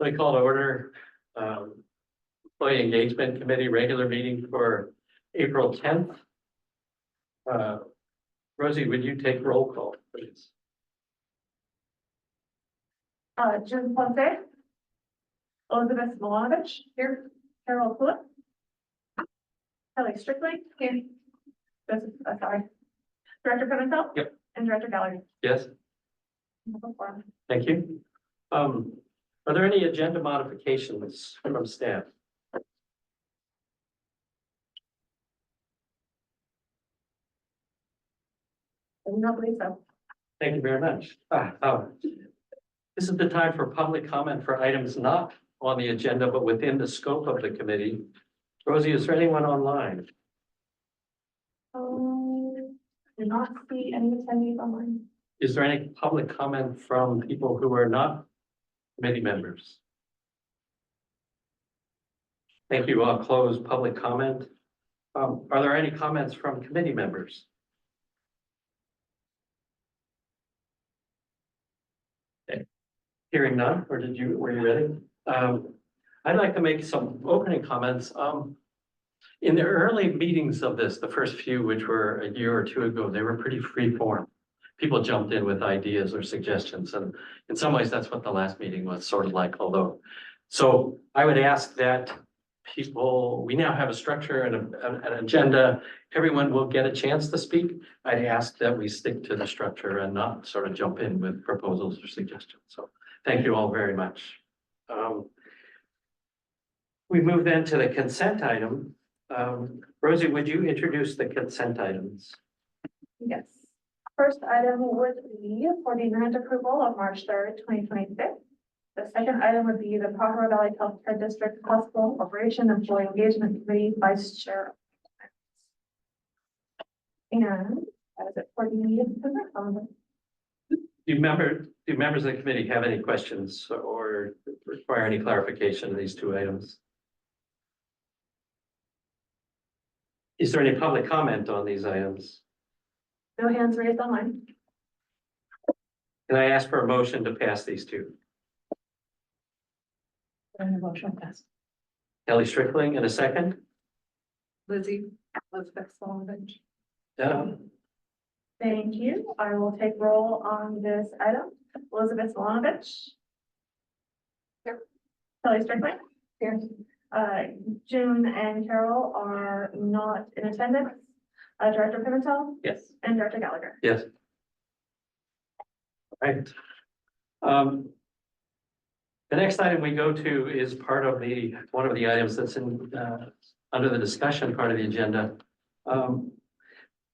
I call to order Employee Engagement Committee regular meeting for April 10th. Rosie, would you take roll call, please? Jim Ponce, Elizabeth Milanovich here, Carol Pulip, Kelly Strickling here, Joseph, sorry, Director Pimentel. Yep. And Director Gallagher. Yes, thank you. Are there any agenda modifications from staff? I do not believe so. Thank you very much. This is the time for public comment for items not on the agenda, but within the scope of the committee. Rosie, is there anyone online? Do not see any attendees online. Is there any public comment from people who are not committee members? Thank you. I'll close public comment. Are there any comments from committee members? Okay. Hearing none, or were you ready? I'd like to make some opening comments. In the early meetings of this, the first few, which were a year or two ago, they were pretty free form. People jumped in with ideas or suggestions, and in some ways, that's what the last meeting was sort of like, although. So I would ask that we now have a structure and an agenda. Everyone will get a chance to speak. I'd ask that we stick to the structure and not sort of jump in with proposals or suggestions. So thank you all very much. We move then to the consent item. Rosie, would you introduce the consent items? Yes. First item would be for the grant approval of March 3rd, 2026. The second item would be the Pajaro Valley Healthcare District Hospital Operation Employee Engagement Committee Vice Chair. And that is it for the consent calendar. Do members of the committee have any questions or require any clarification of these two items? Is there any public comment on these items? No hands raised online. Can I ask for a motion to pass these two? Motion passed. Kelly Strickling in a second. Elizabeth Milanovich. Yeah. Thank you. I will take roll on this item. Elizabeth Milanovich. Here. Kelly Strickling. Here. June and Carol are not in attendance. Director Pimentel. Yes. And Director Gallagher. Yes. All right. The next item we go to is part of one of the items that's in under the discussion part of the agenda.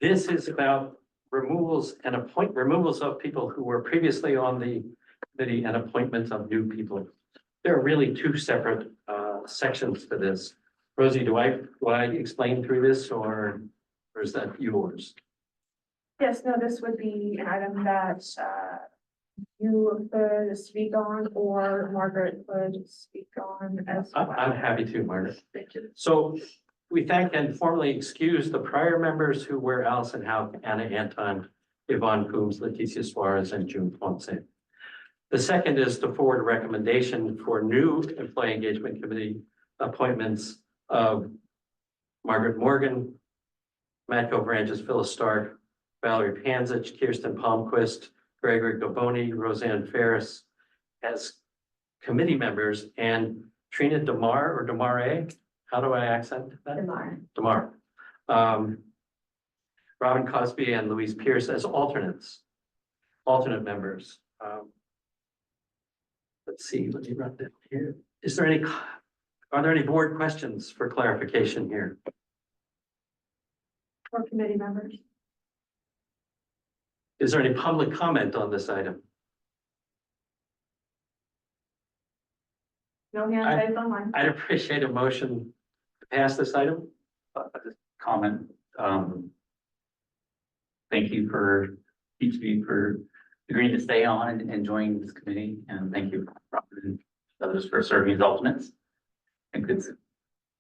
This is about removals of people who were previously on the committee and appointments of new people. There are really two separate sections to this. Rosie, do I explain through this or is that yours? Yes, no, this would be an item that you could speak on or Margaret could speak on as well. I'm happy to, Margaret. Thank you. So we thank and formally excuse the prior members who were Allison Hauk, Anna Anton, Yvonne Coombs, Leticia Suarez, and June Ponce. The second is to forward a recommendation for new Employee Engagement Committee appointments of Margaret Morgan, Matko Varanges, Phyllis Stark, Valerie Panzich, Kirsten Palmquist, Gregory Gaboni, Roseanne Ferris as committee members, and Trina DeMar or DeMare, how do I accent that? DeMar. Robin Cosby and Louise Pierce as alternate members. Let's see, let me run down here. Are there any board questions for clarification here? For committee members. Is there any public comment on this item? No hands raised online. I'd appreciate a motion to pass this item. Just comment. Thank you for each of you for agreeing to stay on and join this committee, and thank you Robert and others for serving as alternates. I think it's a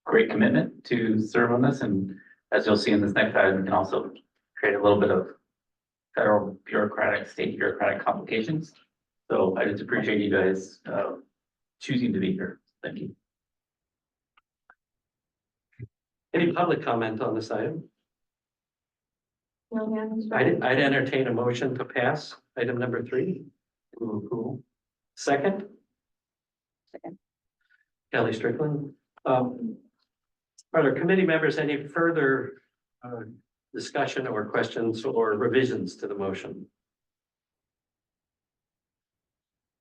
great commitment to serve on this, and as you'll see in this next item, we can also create a little bit of federal state bureaucratic complications. So I just appreciate you guys choosing to be here. Thank you. Any public comment on this item? No hands I'd entertain a motion to pass item number 3. Cool. Second? Second. Kelly Strickland. Are there committee members any further discussion or questions or revisions to the motion?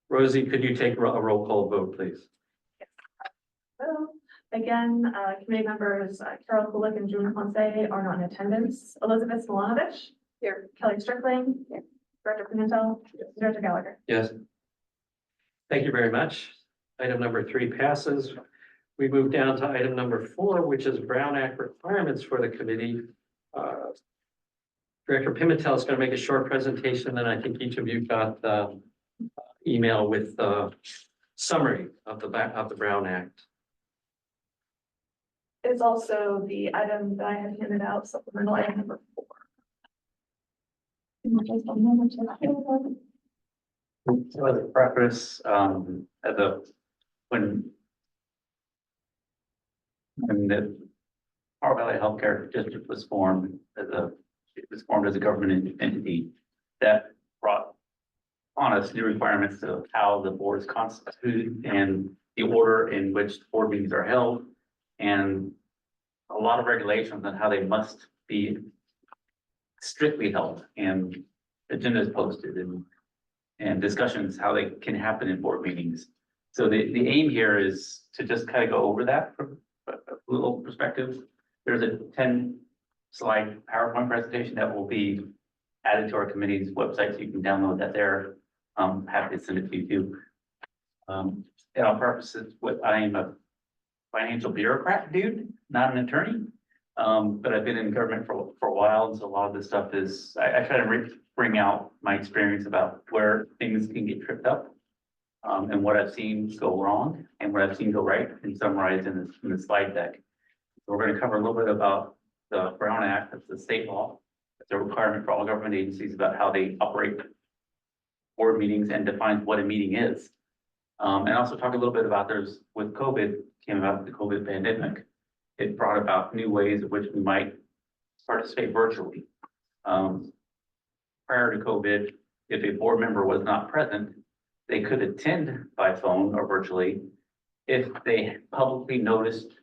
Rosie, could you take a roll call vote, please? So, again, committee members Carol Kulik and June Ponce are not in attendance. Elizabeth Milanovich. Here. Kelly Strickling. Here. Director Pimentel. Director Gallagher. Yes. Thank you very much. Item number 3 passes. We move down to item number 4, which is Brown Act requirements for the committee. Director Pimentel is going to make a short presentation, and I think each of you got the email with the summary of the Brown Act. It's also the item that I had handed out, supplemental item number 4. So as a preface, when the Power Valley Healthcare District was formed as a government entity that brought on us new requirements of how the board is constituted and the order in which board meetings are held, and a lot of regulations on how they must be strictly held, and agendas posted and discussions how they can happen in board meetings. So the aim here is to just kind of go over that from a little perspective. There's a 10-slide PowerPoint presentation that will be added to our committee's website, so you can download that there. Happy to send it to you too. And on purposes, I am a financial bureaucrat dude, not an attorney. But I've been in government for a while, and so a lot of this stuff is, I try to bring out my experience about where things can get tripped up. And what I've seen go wrong and what I've seen go right, and summarized in the slide deck. So we're going to cover a little bit about the Brown Act. That's the state law. It's a requirement for all government agencies about how they operate board meetings and defines what a meeting is. And also talk a little bit about with COVID, came about the COVID pandemic. It brought about new ways in which we might participate virtually. Prior to COVID, if a board member was not present, they could attend by phone or virtually if they publicly noticed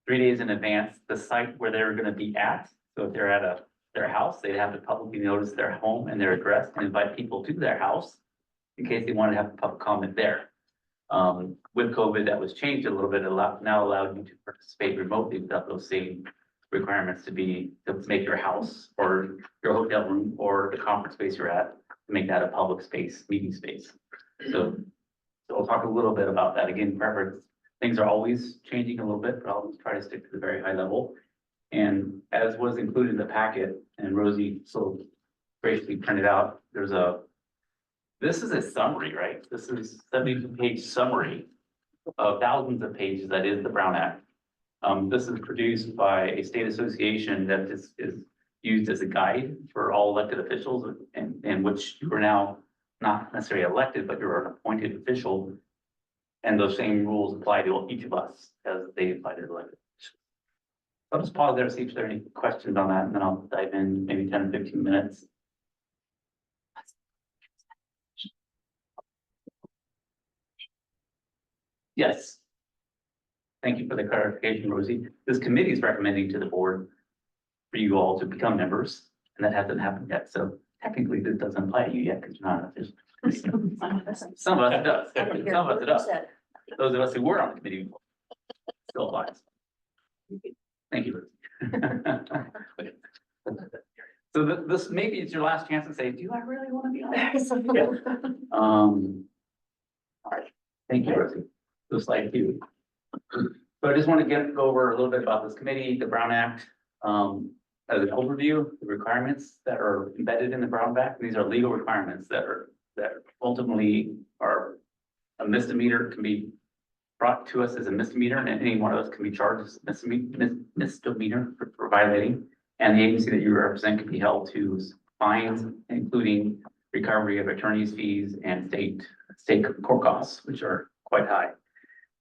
3 days in advance the site where they're going to be at. So if they're at their house, they'd have to publicly notice their home and their address and invite people to their house in case they wanted to have a public comment there. With COVID, that was changed a little bit. Now allowed you to participate remotely without those same requirements to make your house or your hotel room or the conference space you're at, to make that a public space, meeting space. So we'll talk a little bit about that. Again, preference, things are always changing a little bit, but I'll try to stick to the very high level. And as was included in the packet, and Rosie so graciously printed out, this is a summary, right? This is 72-page summary of thousands of pages that is the Brown Act. This is produced by a state association that is used as a guide for all elected officials, and which you are now not necessarily elected, but you're an appointed official. And those same rules apply to each of us as they apply to the elected officials. I'll just pause there, see if there are any questions on that, and then I'll dive in maybe 10 or 15 minutes. Yes. Thank you for the clarification, Rosie. This committee is recommending to the board for you all to become members, and that hasn't happened yet. So technically, this doesn't apply to you yet because you're not an official. Some of us it does. Some of us it does. Those of us who were on the committee before still applies. Thank you, Rosie. So this maybe it's your last chance to say, do I really want to be on this? All right. Thank you, Rosie. Just like you. So I just want to go over a little bit about this committee, the Brown Act, as an overview, the requirements that are embedded in the Brown Act. These are legal requirements that ultimately are a misdemeanor, can be brought to us as a misdemeanor, and any one of us can be charged as a misdemeanor for violating. And the agency that you represent can be held to fines, including recovery of attorney's fees and state court costs, which are quite high.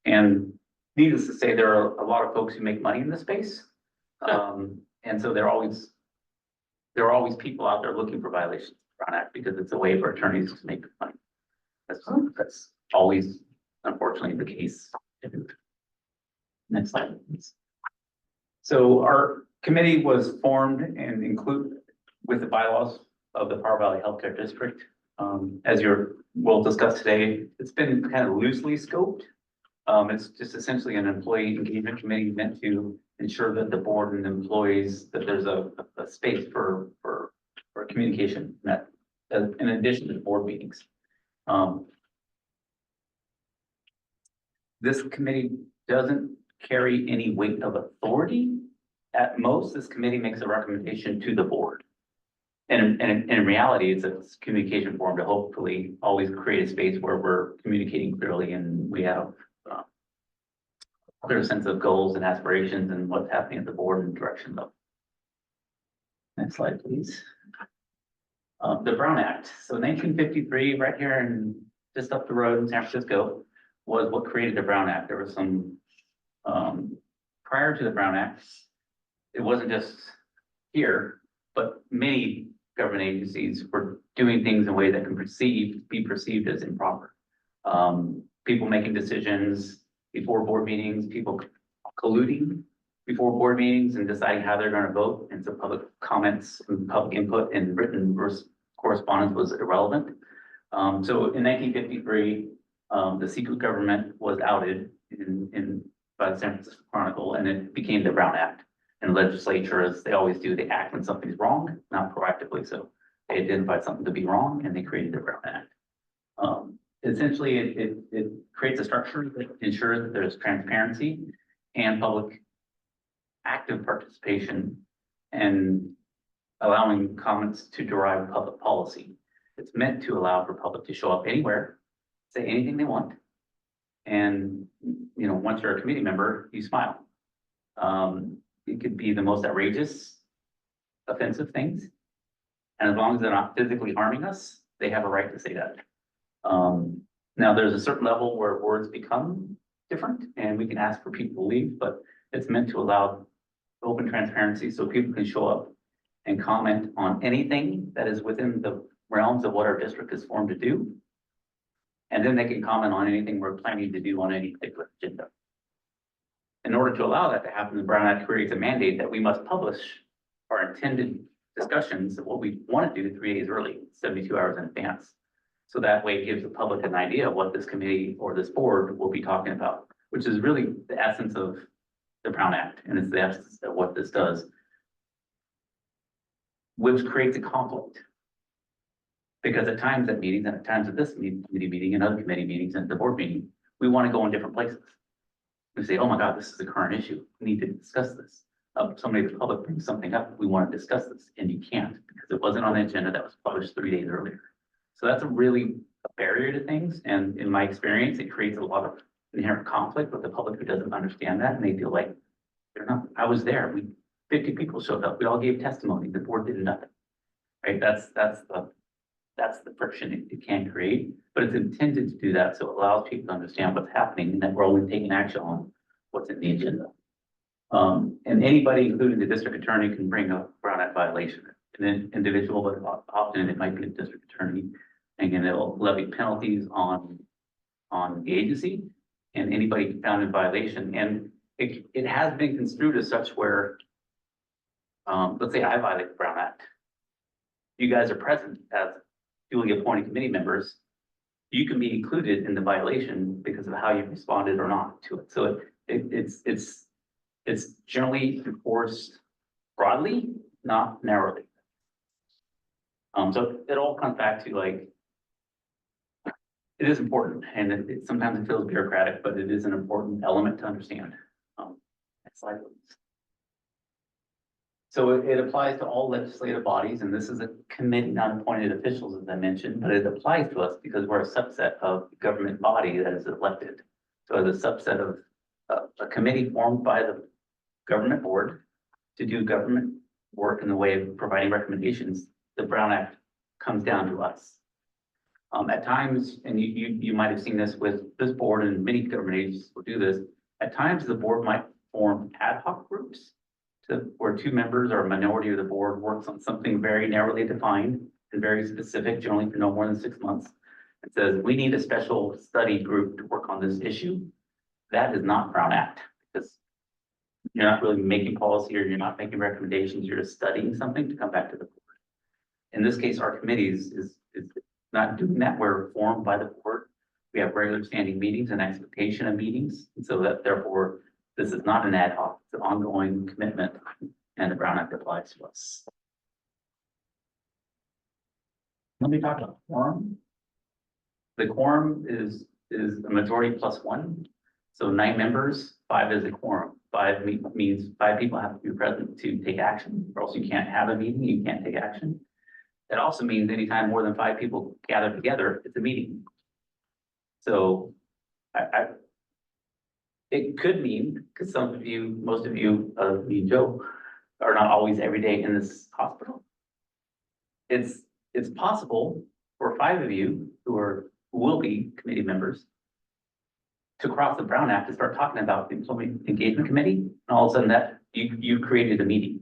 And needless to say, there are a lot of folks who make money in this space. And so there are always people out there looking for violations of the Brown Act because it's a way for attorneys to make money. That's always unfortunately the case. Next slide, please. So our committee was formed and included with the bylaws of the Power Valley Healthcare District. As we'll discuss today, it's been kind of loosely scoped. It's just essentially an employee engagement committee meant to ensure that the board and employees, that there's a space for communication that, in addition to the board meetings. This committee doesn't carry any weight of authority. At most, this committee makes a recommendation to the board. And in reality, it's a communication forum to hopefully always create a space where we're communicating clearly and we have a clear sense of goals and aspirations and what's happening at the board and direction level. Next slide, please. The Brown Act. So 1953, right here and just up the road in San Francisco, was what created the Brown Act. There was some, prior to the Brown Act, it wasn't just here, but many government agencies were doing things in a way that can be perceived as improper. People making decisions before board meetings, people colluding before board meetings and deciding how they're going to vote. And so public comments and public input and written correspondence was irrelevant. So in 1953, the secret government was outed by the San Francisco Chronicle, and it became the Brown Act. And legislature, as they always do, they act when something's wrong, not proactively. So they identified something to be wrong, and they created the Brown Act. Essentially, it creates a structure that ensures that there's transparency and public active participation and allowing comments to derive public policy. It's meant to allow for public to show up anywhere, say anything they want. And, once you're a committee member, you smile. It could be the most outrageous, offensive things. And as long as they're not physically harming us, they have a right to say that. Now there's a certain level where words become different and we can ask for people to leave, but it's meant to allow open transparency so people can show up and comment on anything that is within the realms of what our district is formed to do. And then they can comment on anything we're planning to do on any particular agenda. In order to allow that to happen, the Brown Act creates a mandate that we must publish our intended discussions of what we want to do 3 days early, 72 hours in advance. So that way it gives the public an idea of what this committee or this board will be talking about, which is really the essence of the Brown Act. And it's the essence of what this does, which creates a conflict. Because at times at meetings, and at times at this committee meeting and other committee meetings and the board meeting, we want to go in different places. We say, oh my God, this is a current issue. We need to discuss this. Somebody in the public brings something up. We want to discuss this, and you can't because it wasn't on the agenda that was published 3 days earlier. So that's a really a barrier to things. And in my experience, it creates a lot of inherent conflict with the public who doesn't understand that. And they feel like they're not, I was there. 50 people showed up. We all gave testimony. The board did nothing, right? That's the friction it can create, but it's intended to do that. So it allows people to understand what's happening and that we're only taking action on what's in the agenda. And anybody, including the district attorney, can bring a Brown Act violation. An individual, but often it might be a district attorney. And it'll levy penalties on the agency and anybody found in violation. And it has been construed as such where, let's say I violate the Brown Act. You guys are present as duly appointed committee members. You can be included in the violation because of how you responded or not to it. So it's generally enforced broadly, not narrowly. So it all comes back to like, it is important, and sometimes it feels bureaucratic, but it is an important element to understand. Next slide, please. So it applies to all legislative bodies, and this is a committee, not appointed officials, as I mentioned, but it applies to us because we're a subset of the government body that is elected. So as a subset of a committee formed by the government board to do government work in the way of providing recommendations, the Brown Act comes down to us. At times, and you might have seen this with this board and many government agencies will do this. At times, the board might form ad hoc groups where two members or a minority of the board works on something very narrowly defined and very specific, generally for no more than 6 months. It says, we need a special study group to work on this issue. That is not Brown Act, because you're not really making policy or you're not making recommendations, you're just studying something to come back to the board. In this case, our committees is not doing that. We're formed by the board. We have regular standing meetings and expectation of meetings. And so that therefore, this is not an ad hoc, it's an ongoing commitment, and the Brown Act applies to us. Let me talk about quorum. The quorum is a majority plus one. So 9 members, 5 is a quorum. 5 means 5 people have to be present to take action, or else you can't have a meeting, you can't take action. It also means anytime more than 5 people gather together, it's a meeting. So it could mean, because some of you, most of you, me and Joe, are not always every day in this hospital. It's possible for 5 of you who will be committee members to cross the Brown Act to start talking about the Employee Engagement Committee, and all of a sudden that you created a meeting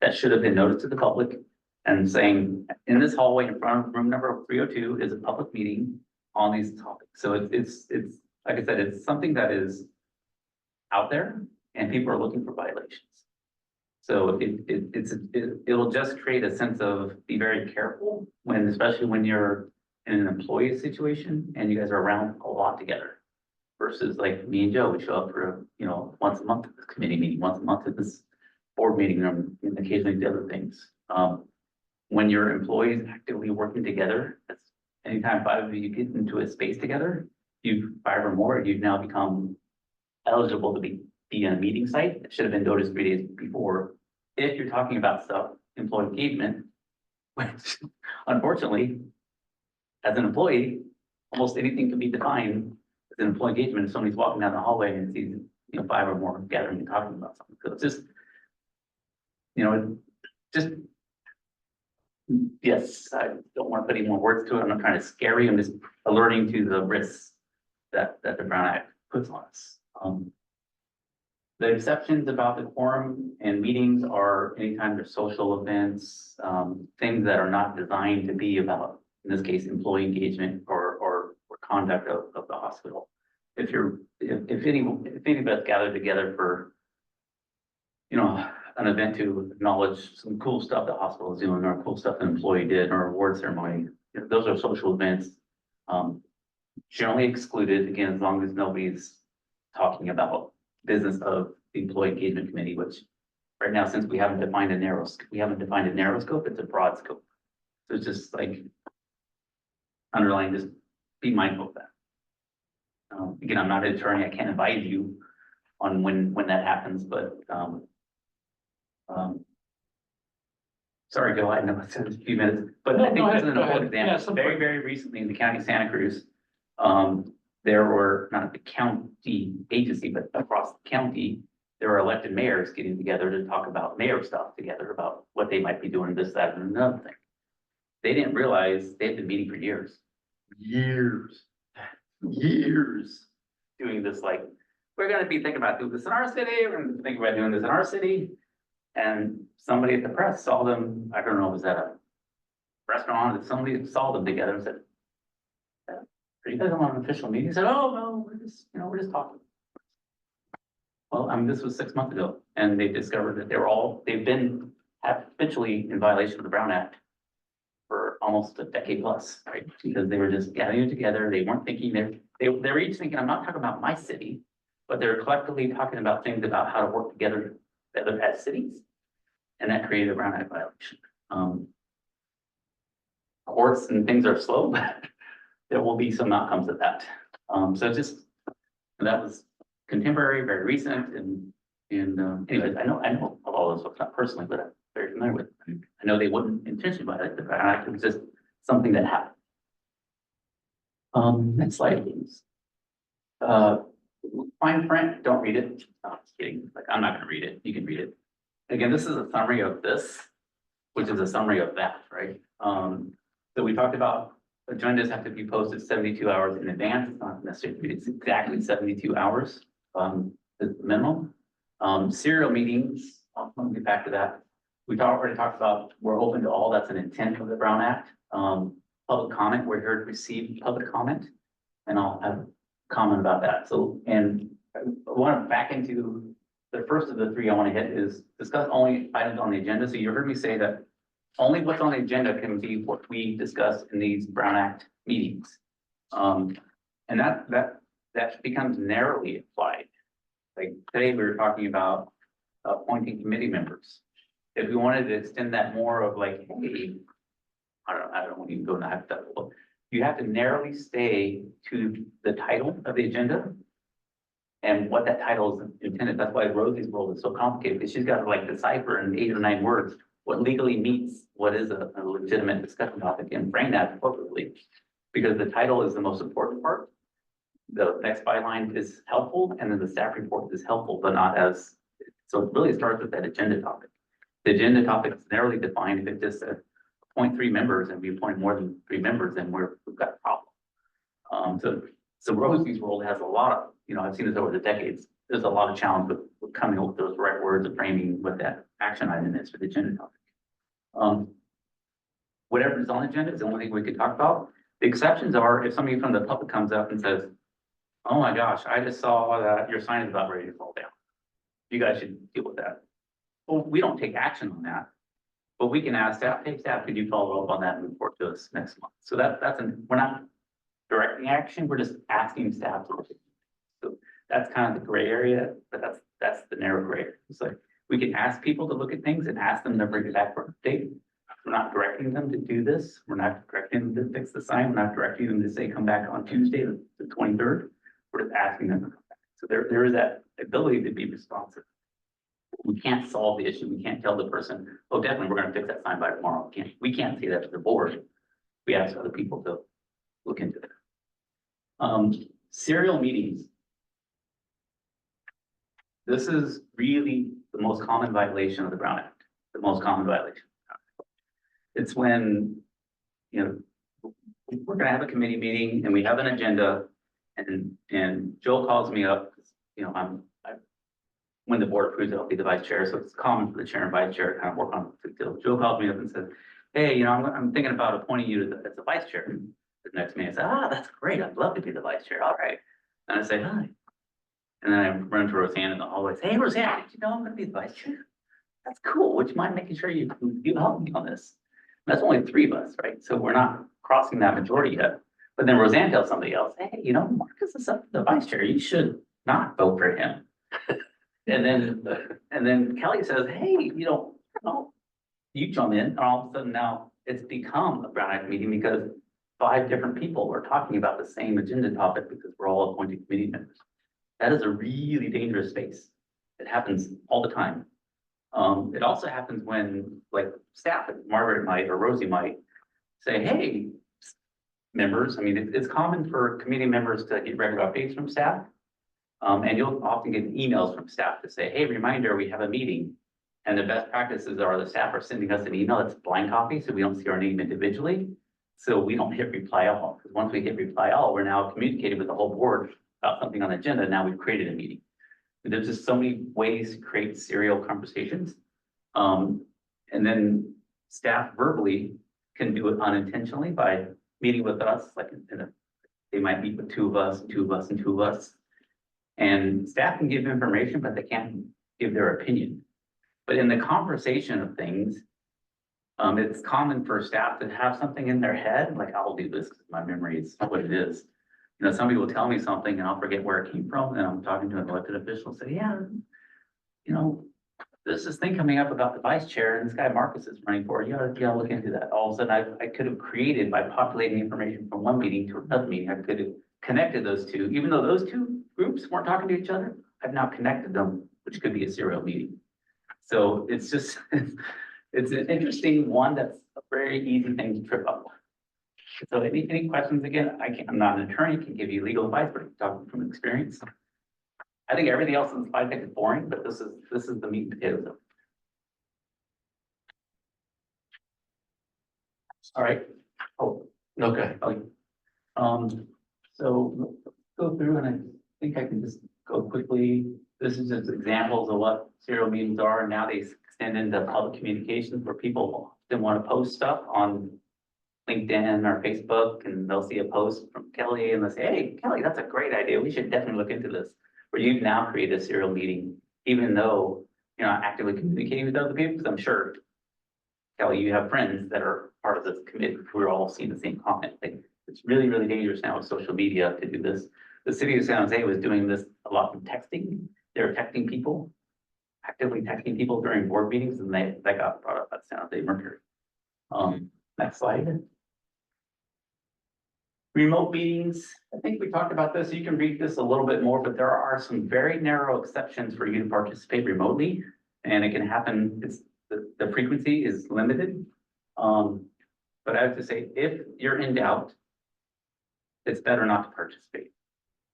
that should have been noticed to the public and saying, in this hallway in front of room number 302 is a public meeting on these topics. So it's like I said, it's something that is out there and people are looking for violations. So it'll just create a sense of be very careful when, especially when you're in an employee situation and you guys are around a lot together. Versus like me and Joe, we show up for, once a month at this committee meeting, once a month at this board meeting, and occasionally the other things. When your employees actively working together, that's anytime 5 of you get into a space together, you've 5 or more, you've now become eligible to be in a meeting site. It should have been noticed 3 days before. If you're talking about stuff, employee engagement, which unfortunately, as an employee, almost anything can be defined as an employee engagement. If somebody's walking down the hallway and sees, 5 or more gathering and talking about something. So it's just, yes, I don't want to put any more words to it. I'm not trying to scare you. I'm just alerting to the risks that the Brown Act puts on us. The exceptions about the quorum and meetings are anytime there's social events, things that are not designed to be about, in this case, employee engagement or conduct of the hospital. If any of us gather together for, an event to acknowledge some cool stuff the hospital is doing, or cool stuff an employee did, or award ceremony, those are social events. Generally excluded, again, as long as nobody's talking about business of the Employee Engagement Committee, which right now, since we haven't defined a narrow scope, it's a broad scope. So it's just like underlying, just be mindful of that. Again, I'm not an attorney, I can't advise you on when that happens, but sorry, Joe, I know it's a few minutes, but I think this is an important example. Very, very recently in the county of Santa Cruz, there were, not at the county agency, but across the county, there were elected mayors getting together to talk about mayor stuff together, about what they might be doing, this, that, and another thing. They didn't realize they had been meeting for years doing this, like, we're gonna be thinking about doing this in our city, we're gonna be thinking about doing this in our city. And somebody at the press saw them, I don't know, was that a restaurant, that somebody saw them together and said, are you guys on an official meeting? He said, oh, no, we're just talking. Well, this was 6 months ago, and they discovered that they've been habitually in violation of the Brown Act for almost a decade plus, right? Because they were just gathering together, they weren't thinking, they were each thinking, I'm not talking about my city, but they're collectively talking about things about how to work together as cities, and that created a Brown Act violation. Courts and things are slow, but there will be some outcomes of that. So that was contemporary, very recent, and anyways, I know of all those folks, not personally, but I'm very familiar with them. I know they wouldn't intentionally violate the Brown Act, it was just something that happened. Next slide, please. Fine print, don't read it. No, just kidding. Like, I'm not gonna read it. You can read it. Again, this is a summary of this, which is a summary of that, right? So we talked about agendas have to be posted 72 hours in advance. It's not necessarily, it's exactly 72 hours, is the minimum. Serial meetings, let me get back to that. We've already talked about, we're open to all, that's an intent of the Brown Act. Public comment, we're here to receive public comment, and I'll have a comment about that. So, and I want to back into the first of the three I want to hit is discuss only items on the agenda. So you heard me say that only what's on the agenda can be what we discuss in these Brown Act meetings. And that becomes narrowly applied. Like today, we were talking about appointing committee members. If we wanted to extend that more of like, hey, I don't want to even go in the hypothetical. You have to narrowly stay to the title of the agenda and what that title is intended. That's why Rosie's world is so complicated, because she's got to like decipher in 8 or 9 words what legally means, what is a legitimate discussion topic, and frame that appropriately. Because the title is the most important part. The next byline is helpful, and then the staff report is helpful, but not as, so it really starts with that agenda topic. The agenda topic is narrowly defined. If it's just appoint 3 members and we appoint more than 3 members, then we've got a problem. So Rosie's world has a lot of, I've seen this over the decades. There's a lot of challenge with coming up with those right words of framing what that action item is for the agenda topic. Whatever is on the agenda is the only thing we could talk about. The exceptions are if somebody from the public comes up and says, oh my gosh, I just saw that your sign is about ready to fall down. You guys should deal with that. Well, we don't take action on that, but we can ask staff, hey staff, could you follow up on that and report to us next month? So we're not directing action, we're just asking staff to look at it. So that's kind of the gray area, but that's the narrow gray area. It's like, we can ask people to look at things and ask them to bring it back for an update. We're not directing them to do this. We're not directing them to fix the sign. We're not directing them to say, come back on Tuesday, the 23rd. We're just asking them to come back. So there is that ability to be responsive. We can't solve the issue. We can't tell the person, oh, definitely, we're going to fix that sign by tomorrow. We can't say that to the board. We ask other people to look into it. Serial meetings. This is really the most common violation of the Brown Act, the most common violation. It's when, we're gonna have a committee meeting and we have an agenda and Joe calls me up, when the board approves it, I'll be the vice chair. So it's common for the chair and vice chair to kind of work on the deal. Joe calls me up and says, hey, I'm thinking about appointing you as the vice chair. The next meeting I say, that's great. I'd love to be the vice chair. All right. And I say, hi. And then I run to Roseanne in the hallway. Say, hey, Roseanne, did you know I'm going to be the vice chair? That's cool. Would you mind making sure you help me on this? And that's only 3 of us, right? So we're not crossing that majority yet. But then Roseanne tells somebody else, hey, Marcus is up to the vice chair. You should not vote for him. and then Kelly says, hey, you jump in, and all of a sudden now it's become a Brown Act meeting because 5 different people are talking about the same agenda topic because we're all appointed committee members. That is a really dangerous space. It happens all the time. It also happens when, like, staff, like Margaret might or Rosie might say, hey, members, it's common for committee members to get regular updates from staff. And you'll often get emails from staff to say, hey, reminder, we have a meeting. And the best practices are the staff are sending us an email that's blind copy, so we don't see our name individually. So we don't hit reply all, because once we hit reply all, we're now communicating with the whole board about something on the agenda. Now we've created a meeting. And there's just so many ways to create serial conversations. And then staff verbally can do it unintentionally by meeting with us, they might meet with 2 of us, 2 of us, and 2 of us. And staff can give information, but they can't give their opinion. But in the conversation of things, it's common for staff to have something in their head, like I'll do this because my memory is what it is. Somebody will tell me something and I'll forget where it came from. And I'm talking to an elected official and say, yeah, there's this thing coming up about the vice chair and this guy Marcus is running for it. You gotta look into that. All of a sudden I could have created by populating information from one meeting to another meeting. I could have connected those 2, even though those 2 groups weren't talking to each other. I've now connected them, which could be a serial meeting. So it's just, it's an interesting one that's a very easy thing to trip up. So any questions again? I'm not an attorney, can give you legal advice, but I'm talking from experience. I think everything else in the slide deck is boring, but this is the meat and potatoes of it. All right. Oh, Okay. So go through and I think I can just go quickly. This is just examples of what serial meetings are. Now they extend into public communications where people often want to post stuff on LinkedIn or Facebook, and they'll see a post from Kelly and they'll say, hey, Kelly, that's a great idea. We should definitely look into this. Where you now create a serial meeting, even though you're not actively communicating with other people, because I'm sure, Kelly, you have friends that are part of this committee who are all seeing the same comment. Like, it's really, really dangerous now with social media to do this. The city of San Jose was doing this a lot from texting. They were texting people, actively texting people during board meetings, and that got brought up at San Jose Mercury. Next slide. Remote meetings, I think we talked about this. You can read this a little bit more, but there are some very narrow exceptions for you to participate remotely. And it can happen, the frequency is limited. But I have to say, if you're in doubt, it's better not to participate.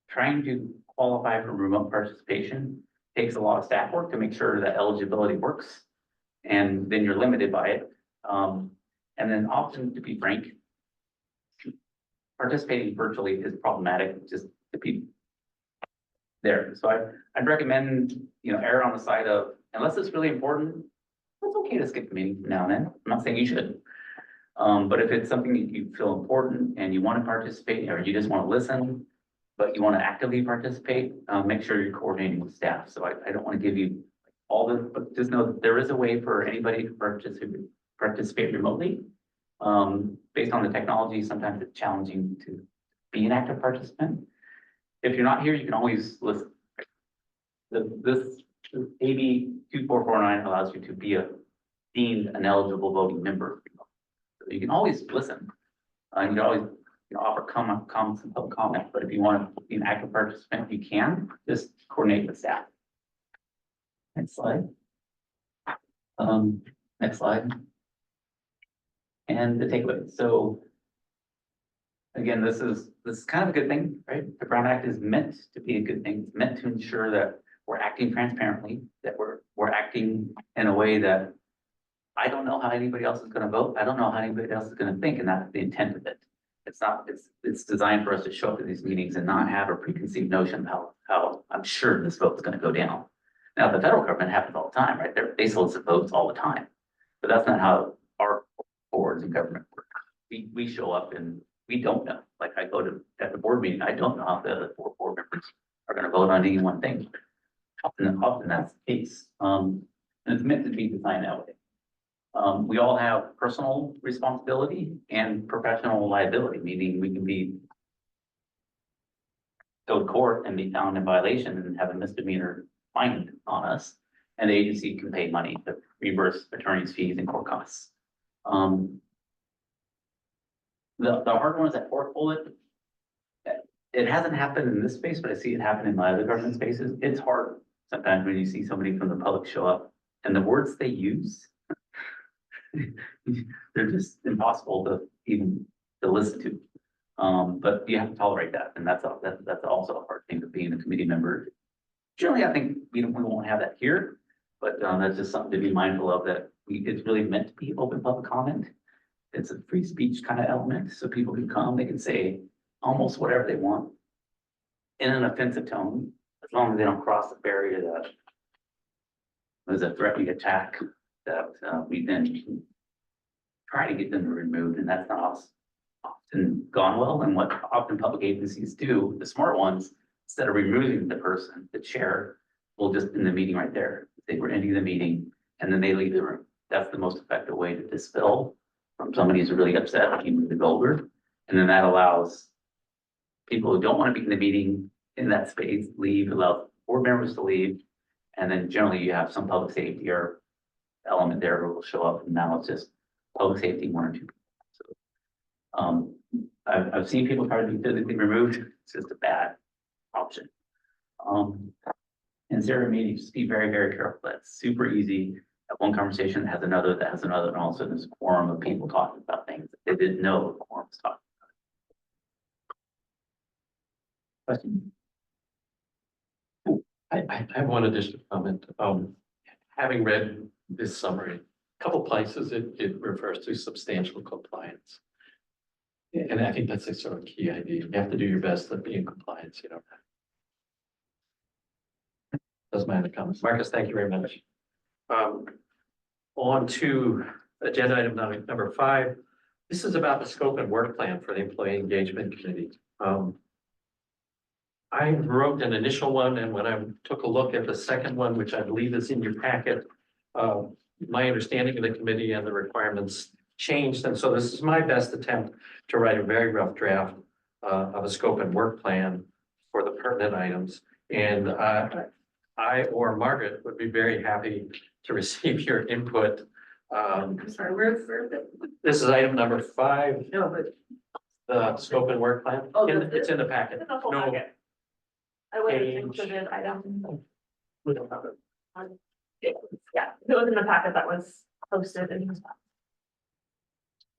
Trying to qualify for remote participation takes a lot of staff work to make sure that eligibility works. And then you're limited by it. And then often, to be frank, participating virtually is problematic just to be there. So I'd recommend, err on the side of, unless it's really important, it's okay to skip the meeting now and then. I'm not saying you should. But if it's something that you feel important and you want to participate, or you just want to listen, but you want to actively participate, make sure you're coordinating with staff. So I don't want to give you all this, but just know that there is a way for anybody to participate remotely. Based on the technology, sometimes it's challenging to be an active participant. If you're not here, you can always listen. This AB 2449 allows you to be deemed an eligible voting member. So you can always listen. You can always offer comments and public comment, but if you want to be an active participant, you can just coordinate with staff. Next slide. Next slide. And the takeaway. So again, this is kind of a good thing, right? The Brown Act is meant to be a good thing. It's meant to ensure that we're acting transparently, that we're acting in a way that I don't know how anybody else is going to vote. I don't know how anybody else is going to think, and that's the intent of it. It's designed for us to show up at these meetings and not have a preconceived notion of how I'm sure this vote is going to go down. Now, the federal government happens all the time, right? They solicit votes all the time, but that's not how our boards and government work. We show up and we don't know. Like I go to at the board meeting, I don't know how the other 4 board members are going to vote on any one thing. Often that's the case. And it's meant to be designed that way. We all have personal responsibility and professional liability, meaning we can go to court and be found in violation and have a misdemeanor fine on us, and the agency can pay money to reimburse attorney's fees and court costs. The hard one is that 4th bullet. It hasn't happened in this space, but I see it happen in my other government spaces. It's hard sometimes when you see somebody from the public show up and the words they use, they're just impossible to even to listen to. But you have to tolerate that, and that's also a hard thing to being a committee member. Generally, I think we won't have that here, but that's just something to be mindful of. That it's really meant to be open public comment. It's a free speech kind of element, so people can come, they can say almost whatever they want in an offensive tone, as long as they don't cross the barrier that was a threatening attack that we then try to get them removed, and that's not often gone well. And what often public agencies do, the smart ones, instead of removing the person, the chair will just in the meeting right there, they were ending the meeting and then they leave the room. That's the most effective way to dispel from somebody who's really upset, you move it over. And then that allows people who don't want to be in the meeting in that space leave, allows board members to leave. And then generally you have some public safety or element there who will show up, and now it's just public safety, 1 or 2 people. So I've seen people try to be physically removed. It's just a bad option. And serial meetings, just be very, very careful. That's super easy. That one conversation has another, that has another, and all of a sudden there's a quorum of people talking about things that they didn't know the quorum was talking about. Question? I have one additional comment. Having read this summary, a couple places it refers to substantial compliance. And I think that's a sort of key idea. You have to do your best to be in compliance, you know. That's my other comments. Marcus, thank you very much. On to agenda item number 5. This is about the scope and work plan for the Employee Engagement Committee. I wrote an initial one, and when I took a look at the second one, which I believe is in your packet, my understanding of the committee and the requirements changed, and so this is my best attempt to write a very rough draft of a scope and work plan for the pertinent items. And I or Margaret would be very happy to receive your input. I'm sorry, where's This is item number 5, no, but the scope and work plan. Oh, It's in the packet. it's in the whole No, packet. I would have page. included item. we don't have it. Yeah, it was in the packet that was posted and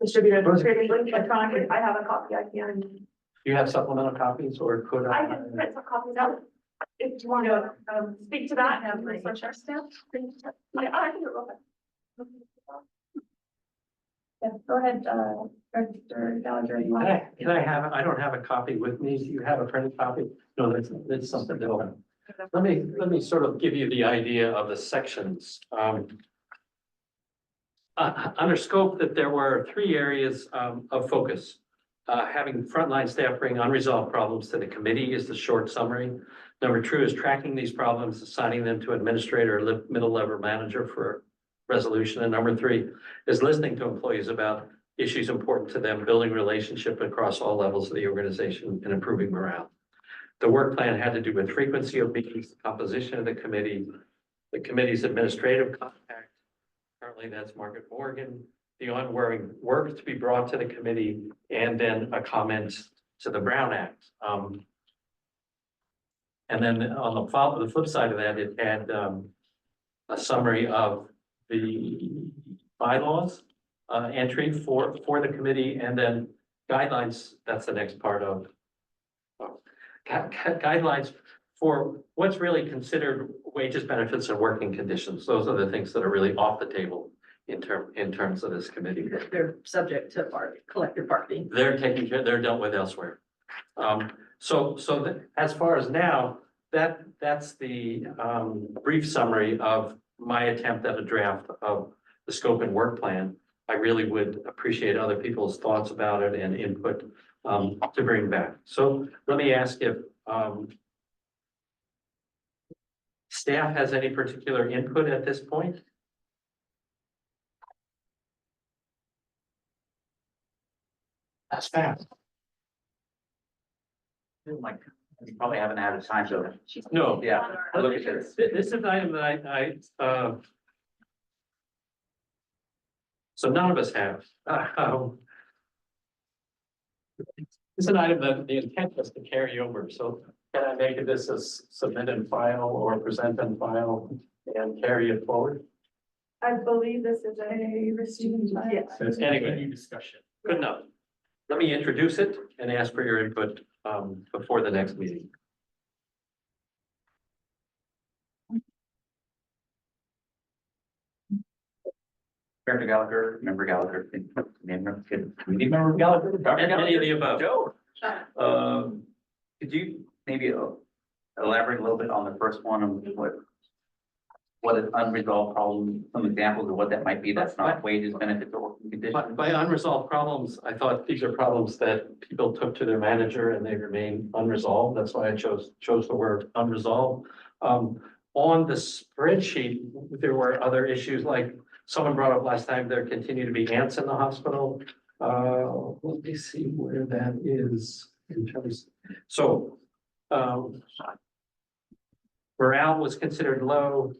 distributed electronically. If I have a copy, I can. Do you have supplemental copies, or could I can print some copies out. If you want to speak to that. Have my HR staff. Yeah, I can do it real quick. Yeah, go ahead, Director Gallagher. You want Can I have, I don't have a copy with me. Do you have a printed copy? No, that's something different. Let me sort of give you the idea of the sections. Under scope, that there were 3 areas of focus. Having frontline staff bring unresolved problems to the committee is the short summary. Number 2 is tracking these problems, assigning them to administrator or middle level manager for resolution. And number 3 is listening to employees about issues important to them, building relationship across all levels of the organization and improving morale. The work plan had to do with frequency of meetings, the composition of the committee's administrative contact. Currently, that's Margaret Morgan, the ongoing work to be brought to the committee, and then a comment to the Brown Act. And then on the flip side of that, it had a summary of the bylaws entry for the committee, and then guidelines. That's the next part of guidelines for what's really considered wages, benefits, and working conditions. Those are the things that are really off the table in terms of this committee. They're subject to collective bargaining. They're taken care, they're dealt with elsewhere. As far as now, that's the brief summary of my attempt at a draft of the scope and work plan. I really would appreciate other people's thoughts about it and input to bring back. So let me ask if staff has any particular input at this point? That's fast. Like, you probably haven't had a time to. No. Yeah. Look at this. This is an item that so none of us have. It's an item that the intent was to carry over, so can I make this as submit and file or present and file and carry it forward? I believe this is a receiving. Yes. Anyway, discussion. Good enough. Let me introduce it and ask for your input before the next meeting. Director Gallagher, member Gallagher, committee member Gallagher. Dr. Any of the above. Joe. Could you maybe elaborate a little bit on the first one of what is unresolved problem, some examples of what that might be that's not wages, benefits, or working conditions? By unresolved problems, I thought these are problems that people took to their manager and they remain unresolved. That's why I chose the word unresolved. On the spreadsheet, there were other issues, like someone brought up last time, there continue to be ants in the hospital. Let me see where that is in terms. So morale was considered low.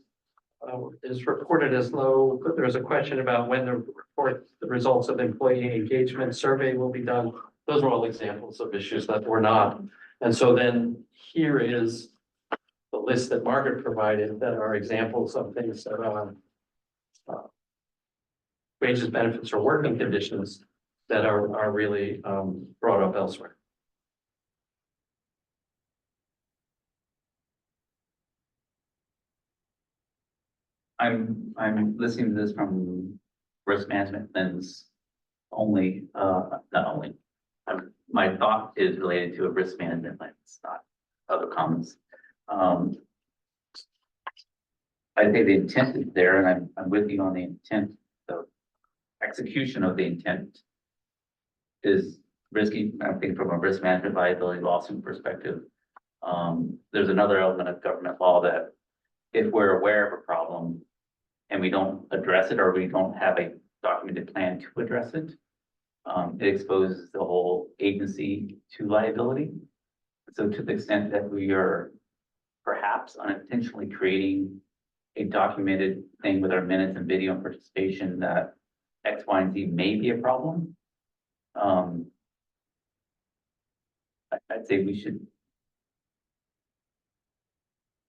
Is reported as low. There was a question about when the results of the employee engagement survey will be done. Those are all examples of issues that were not. And so then here is the list that Margaret provided that are examples of things that are wages, benefits, or working conditions that are really brought up elsewhere. I'm listening to this from risk management lens only, not only. I'm my thought is related to a risk management plan, it's not other comments. I think the intent is there, and I'm with you on the intent, the execution of the intent is risky, I think from a risk management liability lawsuit perspective. There's another element of government law that if we're aware of a problem and we don't address it, or we don't have a documented plan to address it, it exposes the whole agency to liability. So to the extent that we are perhaps unintentionally creating a documented thing with our minutes and video and participation that X, Y, and Z may be a problem, I'd say we should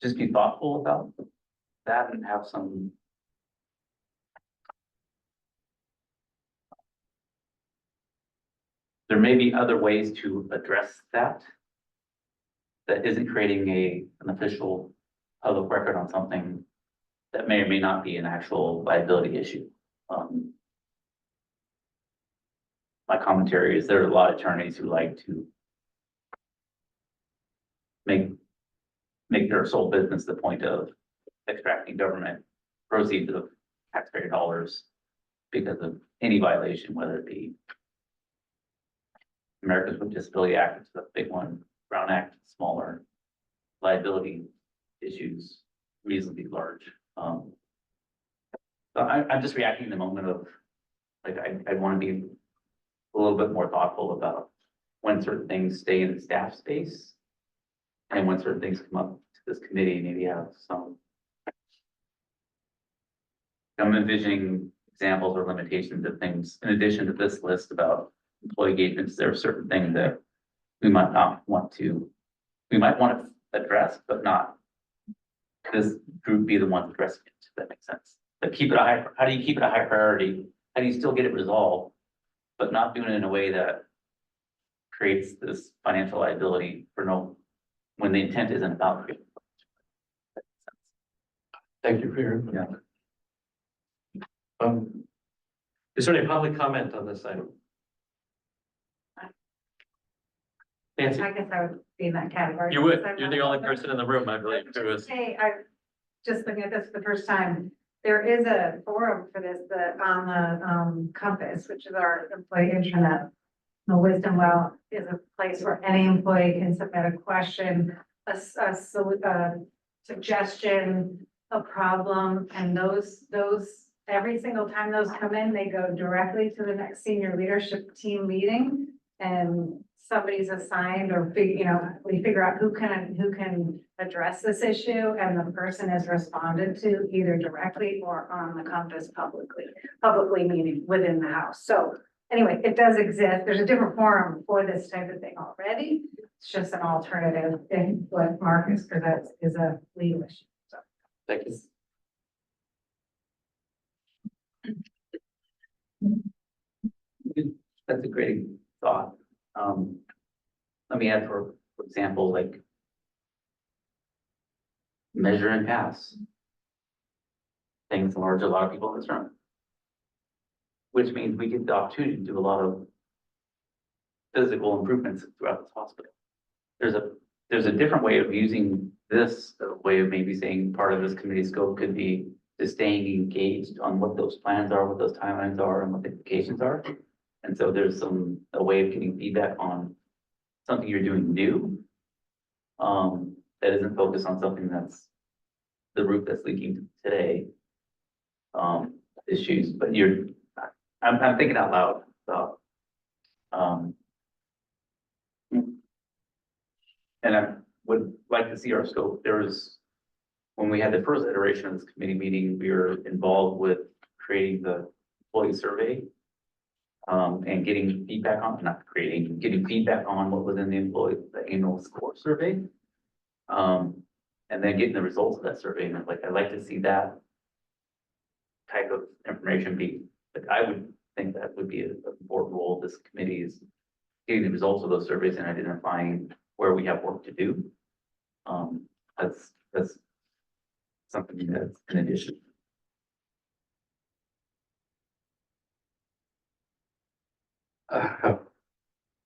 just be thoughtful about that and have some. There may be other ways to address that isn't creating an official public record on something that may or may not be an actual liability issue. My commentary is there are a lot of attorneys who like to make their sole business the point of extracting government proceeds of taxpayer dollars because of any violation, whether it be Americans with Disability Act, it's the big one, Brown Act, smaller, liability issues, reasonably large. So I'm just reacting in the moment of, like, I want to be a little bit more thoughtful about when certain things stay in the staff space and when certain things come up to this committee, maybe have some. I'm envisioning examples or limitations of things in addition to this list about employee engagements. There are certain things that we might want to address, but not this group be the one addressing it, if that makes sense. But keep it a high, how do you keep it a high priority? How do you still get it resolved, but not doing it in a way that creates this financial liability for when the intent isn't about creating. Thank you for your input. Yeah. Is there any public comment on this item? Nancy, I guess I would be in that category. you would, because I'm you're not the only older. person in the room, I believe, who is. Hey, I just looking at this for the first time. There is a forum for this, on the Compass, which is our employee intranet. The Wisdom Well is a place where any employee can submit a question, a suggestion, a problem, and those, every single time those come in, they go directly to the next senior leadership team meeting. And somebody's assigned or we figure out who can address this issue, and the person is responded to either directly or on the Compass publicly meaning within the house. So anyway, it does exist. There's a different forum for this type of thing already. It's just an alternative thing. What Marcus presents is a legal issue. So Thank you. That's a great thought. Let me add for example, like measure and pass. Things enlarge a lot of people in this room. Which means we get the opportunity to do a lot of physical improvements throughout this hospital. There's a different way of using this, a way of maybe saying part of this committee scope could be just staying engaged on what those plans are, what those timelines are, and what the implications are. And so there's a way of getting feedback on something you're doing new, that isn't focused on something that's the roof that's leaking today, issues, but I'm thinking out loud about, and I would like to see our scope. When we had the first iteration of this committee meeting, we were involved with creating the employee survey. And getting feedback getting feedback on what was in the annual score survey. And then getting the results of that survey. And I'd like to see that type of information I would think that would be an important role of this committee is getting the results of those surveys and identifying where we have work to do. That's something that's in addition.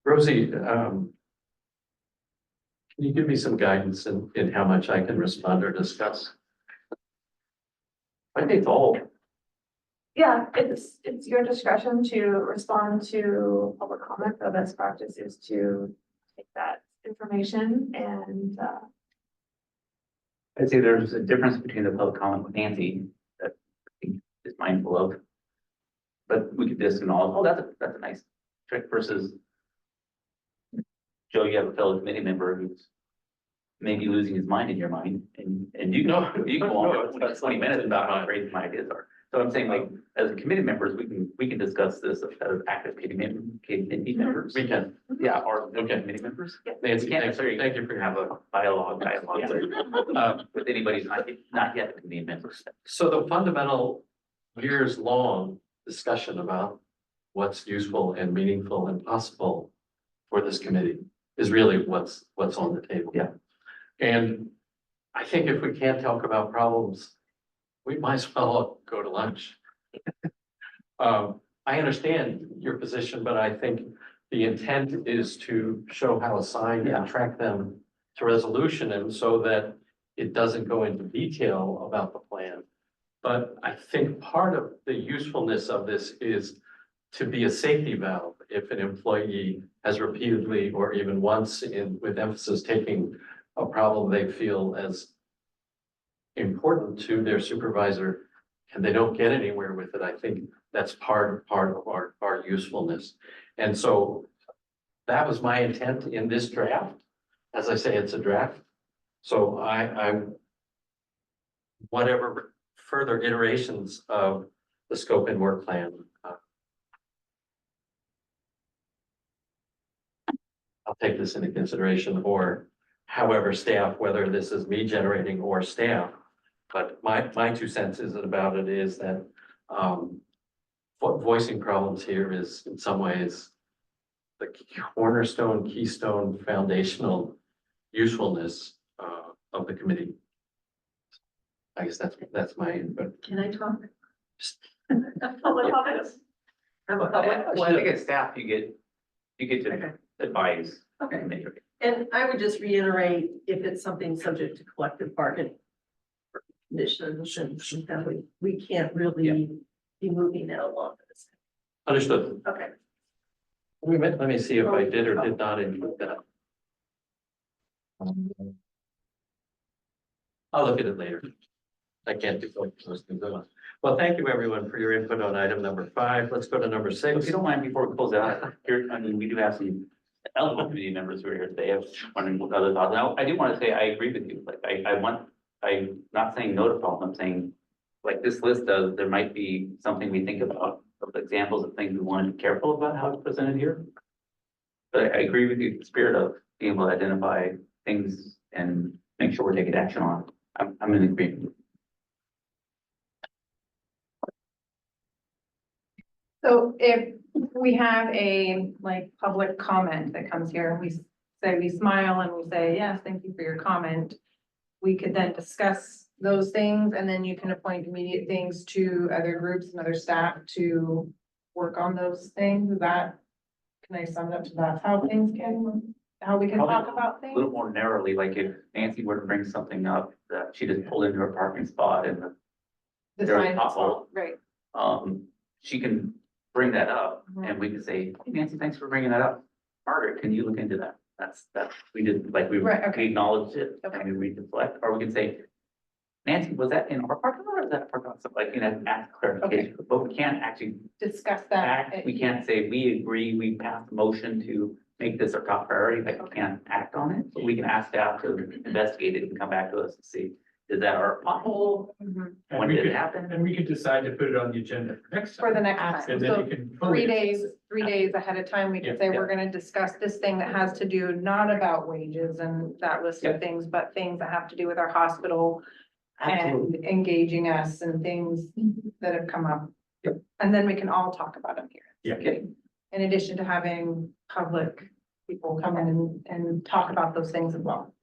Rosie, can you give me some guidance in how much I can respond or discuss? I think it's all, Yeah, it's your discretion to respond to public comment. The best practice is to take that information and, I'd say there's a difference between the public comment with Nancy that I think is mindful of. But we could just acknowledge, oh, that's a nice trick versus Joe, you have a fellow committee member who's maybe losing his mind in your mind and you No, can, you can go no, on for 20 minutes about how great my ideas are. So I'm saying like, as committee members, we can discuss this as active committee members. we can. Yeah, or Okay. committee members. Nancy, We can't thank necessarily thank you for your have a dialogue with anybody who's not yet a committee member. So the fundamental years-long discussion about what's useful and meaningful and possible for this committee is really what's on the table. Yeah. And I think if we can't talk about problems, we might as well go to lunch. I understand your position, but I think the intent is to show how assign and track them to resolution, and so that it doesn't go into detail about the plan. But I think part of the usefulness of this is to be a safety valve if an employee has repeatedly or even once with emphasis taking a problem they feel as important to their supervisor and they don't get anywhere with it. I think that's part of our usefulness. And so that was my intent in this draft. As I say, it's a draft. So I whatever further iterations of the scope and work plan, I'll take this into consideration, or however staff, whether this is me generating or staff. But my 2 cents about it is that voicing problems here is in some ways the cornerstone, keystone, foundational usefulness of the committee. I guess that's my input. Can I talk? public comments. I'm a public. Well, I think as staff, you get Okay. to advise. Okay. And I would just reiterate, if it's something subject to collective bargaining conditions and that we can't really be moving it along. Understood. Okay. Let me see if I did or did not include that. I'll look at it later. I can't do both those things at once. Well, thank you everyone for your input on item number 5. Let's go to number If 6. you don't mind, before we close out, here, I mean, we do have some eligible committee members who are here today. I was wondering what other thoughts. Now, I do want to say, I agree with you. Like, I'm not saying no to problem. I'm saying, like this list does, there might be something we think about, of examples of things we want to be careful about how it's presented here. But I agree with you, the spirit of being able to identify things and make sure we're taking action on it. I'm in agreement. So if we have a like public comment that comes here and we say, we smile and we say, yes, thank you for your comment. We could then discuss those things and then you can appoint immediate things to other groups and other staff to work on those things. Is that, can I sum it up to that's how things can, how we can talk about A things? little more narrowly, like if Nancy were to bring something up that she just pulled into her parking spot and The there was sign a that's pothole. right. She can bring that up Mhm. and we can say, hey, Nancy, thanks for bringing that up. Margaret, can you look into that? That's, we did, like, we Right, okay. acknowledged it Okay. and we deflect, or we can say, Nancy, was that in our parking lot or is that parking lot? Something like, ask clarification, but we can't actually Discuss that. we can't say, we agree, we passed a motion to make this our top priority, like, we can't act on it, but we can ask staff to investigate it and come back to us and see, is that our pothole? Mhm. And When we did it could, happen? and we could decide to put it on the agenda for next For the time. next time. And then So you can. 3 days ahead of time, we Yeah, could say, yeah. we're gonna discuss this thing that has to do not about wages and that list Yeah. of things, but things that have to do with our hospital Absolutely. and engaging us and things that have come up. Yep. And then we can all talk about them here. Yeah. Okay. In addition to having public people come in and talk about those things as well.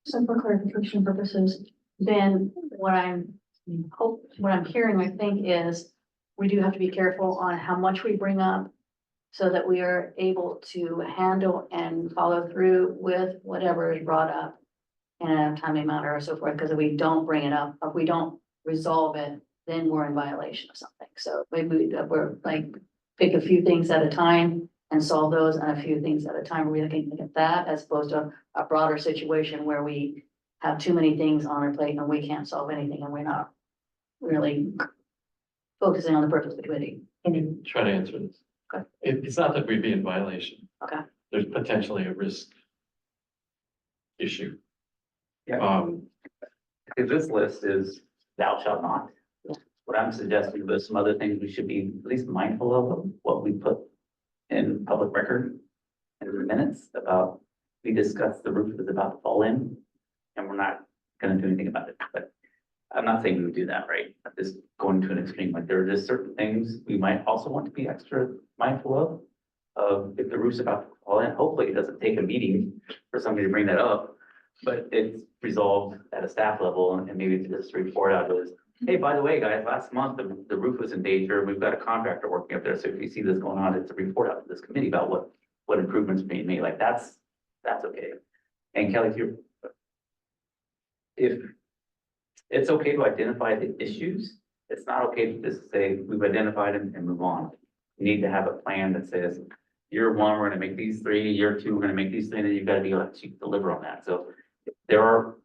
So for clarification purposes, then what I'm hearing, I think, is we do have to be careful on how much we bring up so that we are able to handle and follow through with whatever is brought up in a timely manner or so forth, because if we don't bring it up, if we don't resolve it, then we're in violation of something. So maybe we're like, pick a few things at a time and solve those, and a few things at a time. We're looking at that as opposed to a broader situation where we have too many things on our plate and we can't solve anything and we're not really focusing on the purpose of the committee. Let me try to answer this. Okay. It's not that we'd be in violation. Okay. There's potentially a risk issue. Yeah. If this list is thou shalt not. Yeah. What I'm suggesting, there's some other things we should be at least mindful of what we put in public record. In the minutes about, we discussed the roof is about to fall in. And we're not gonna do anything about it, but I'm not saying we would do that, right? I'm just going to an extreme, like there are just certain things we might also want to be extra mindful of. If the roof's about to fall in, hopefully it doesn't take a meeting for somebody to bring that up. But it's resolved at a staff level, and maybe it's just a report out is, hey, by the way, guys, last month, the roof was in danger. We've got a contractor working up there. So if you see this going on, it's a report out to this committee about what improvements are being made. Like that's okay. And Kelly, if it's okay to identify the issues, it's not okay to just say, we've identified them and move on. You need to have a plan that says, year one, we're gonna make these three, year two, we're gonna make these three, and then you've got to be able to deliver on that. So there are,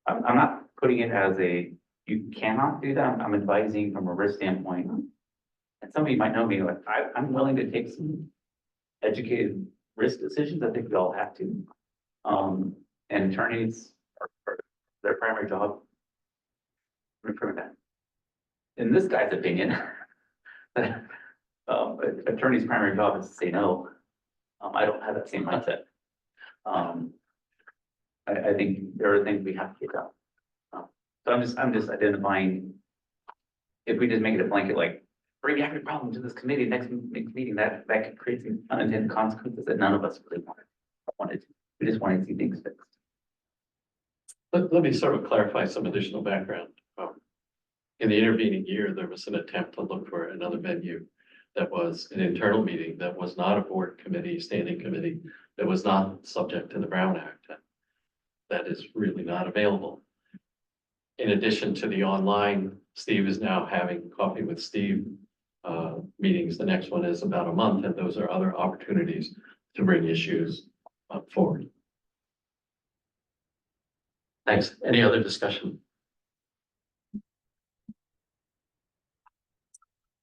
I'm not putting it as a, you cannot do that. I'm advising from a risk standpoint. And some of you might know me, like, I'm willing to take some educated risk decisions. I think we all have to. And attorneys are their primary job. Refer that. In this guy's opinion, attorney's primary job is to say no. I don't have that same mindset. I think there are things we have to get done. So I'm just identifying. If we just make it a blanket, like, bring every problem to this committee, next meeting, that could create some unintended consequences that none of us really wanted. We just wanted to see things fixed. Let me sort of clarify some additional background. In the intervening year, there was an attempt to look for another venue that was an internal meeting, that was not a board committee, standing committee, that was not subject to the Brown Act. That is really not available. In addition to the online, Steve is now having Coffee with Steve meetings. The next one is about a month, and those are other opportunities to bring issues forward. Thanks. Any other discussion?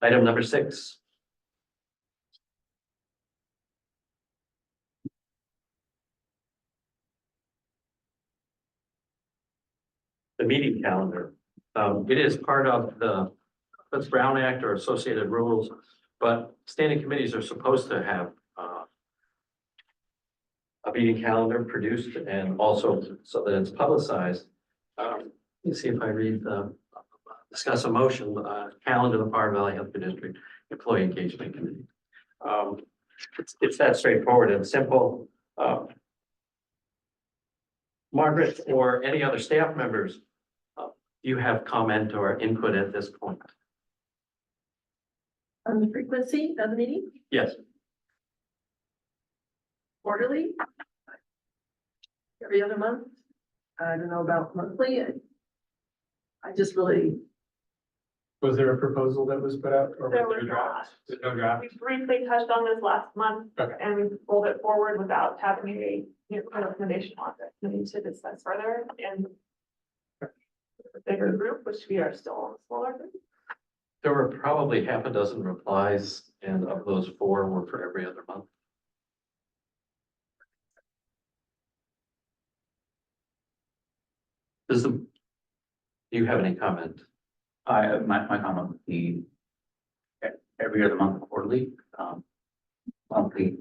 Item number 6. The meeting calendar. It is part of the Brown Act or associated rules, but standing committees are supposed to have a meeting calendar produced and also so that it's publicized. Let me see if I read discuss a motion, calendar of the Far Valley Healthcare District Employee Engagement Committee. It's that straightforward and simple. Margaret or any other staff members, do you have comment or input at this point? On the frequency of the meeting, Yes. quarterly? Every other month? I don't know about monthly. I just really, Was there a proposal that was put out? Or There was was a draft? There's no draft? We briefly touched on this last month Okay. and we rolled it forward without having a recommendation on it. We need to discuss further and a bigger group, which we are still a smaller group. There were probably half a dozen replies, and of those 4 were for every other month. Do you have any comment? My comment would be every other month quarterly, monthly.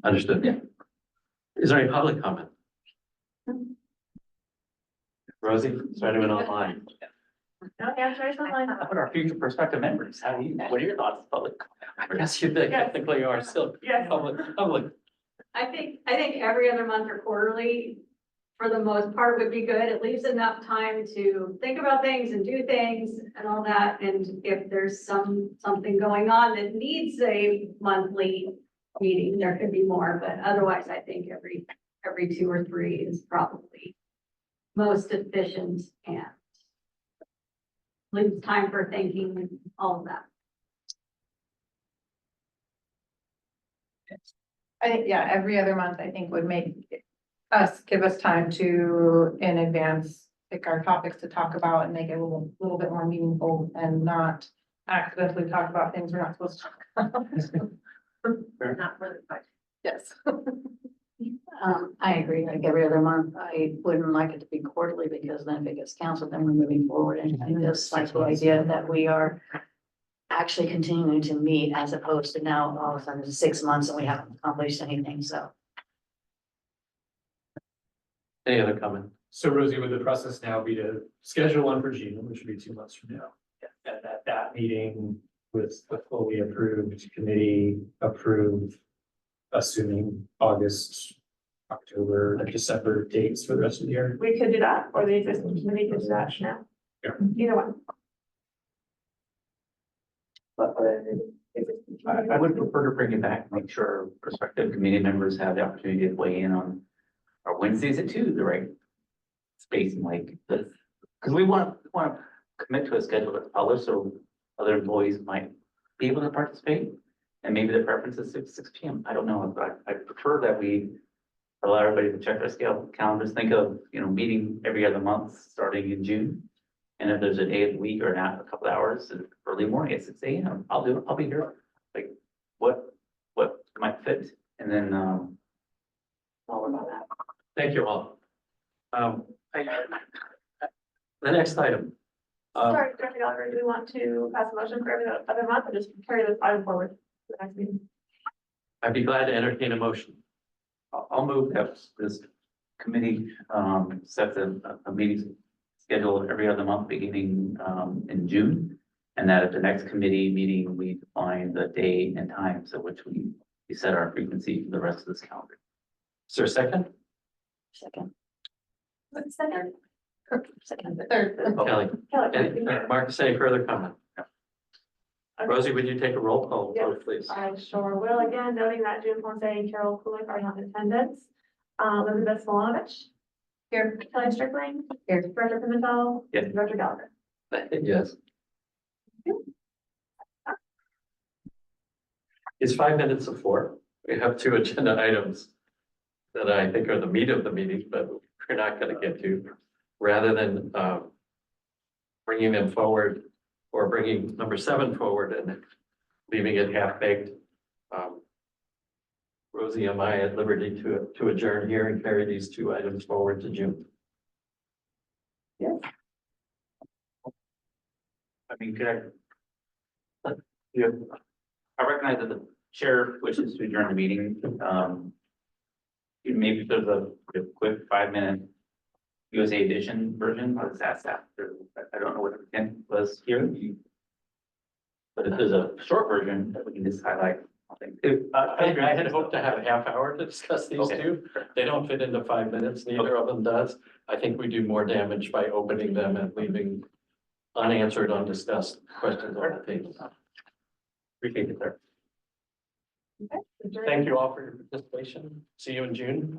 Understood. Yeah. Is there any public comment? Rosie, is there anyone online? No answers online. How about our future prospective members? What are your thoughts, public? I guess you technically are still Yes. public. I think every other month or quarterly for the most part would be good. It leaves enough time to think about things and do things and all that. And if there's something going on that needs a monthly meeting, there could be more, but otherwise I think every 2 or 3 is probably most efficient and leaves time for thinking and all of that. I think, yeah, every other month, I think would give us time to, in advance, pick our topics to talk about and make it a little bit more meaningful and not accidentally talk about things we're not supposed to talk about. Not for the budget. Yes. I agree, like every other month, I wouldn't like it to be quarterly, because then if it gets canceled, then we're moving forward, and I just like the idea that we are actually continuing to meet, as opposed to now all of a sudden it's 6 months and we haven't accomplished anything, so. Any other comment? So Rosie, would the process now be to schedule one for June, which would be 2 months from now? And at that meeting with the fully approved committee approve, assuming August, October, December dates for the rest of the year? We could do that, or the existing committee could do that now. Yeah. Either one. But for the existing committee- I would prefer to bring it back, make sure prospective committee members have the opportunity to weigh in on our Wednesdays at 2, the right spacing like this. Because we want to commit to a schedule that's published, so other employees might be able to participate. And maybe the preference is 6 p.m. I don't know, but I prefer that we allow everybody to check their calendars, think of, meeting every other month, starting in June. And if there's a day of the week or a couple of hours, early morning at 6 a.m., I'll do it, I'll be here. Like, what might fit, and then, I'll work on that. Thank you all. The next item. Sorry, Director Gallagher, do we want to pass a motion for every other month, or just carry this item forward to the next meeting? I'd be glad to entertain a motion. I'll move that this committee, sets a meeting schedule every other month beginning, in June. And that at the next committee meeting, we define the day and times at which we set our frequency for the rest of this calendar. Is there a second? Second. Second. Second. Third. Kelly. Kelly. And Marcus, any further comment? Rosie, would you take a roll call vote, please? I sure will. Again, noting that June Ponce and Carol Kulik are not in attendance. Elizabeth Solonovich. Here. Kelly Strickling. Here. Director Pimentel. Yes. Director Gallagher. Yes. It's 5 minutes of 4. We have 2 agenda items that I think are the meat of the meeting, but we're not going to get to. Rather than bringing them forward, or bringing number 7 forward and leaving it half-baked, Rosie, am I at liberty to adjourn here and carry these 2 items forward to June? Yes. I mean, I recognize that the chair wishes to adjourn the meeting. Maybe there's a quick 5-minute USA edition version, let's ask that. I don't know what the intent was here. But if there's a short version that we can just highlight. I had hoped to have a half hour to discuss these Okay. 2. They don't fit into 5 minutes, neither of them does. I think we do more damage by opening them and leaving unanswered, undiscussed questions on the table. Appreciate it there. Thank you all for your participation. See you in June.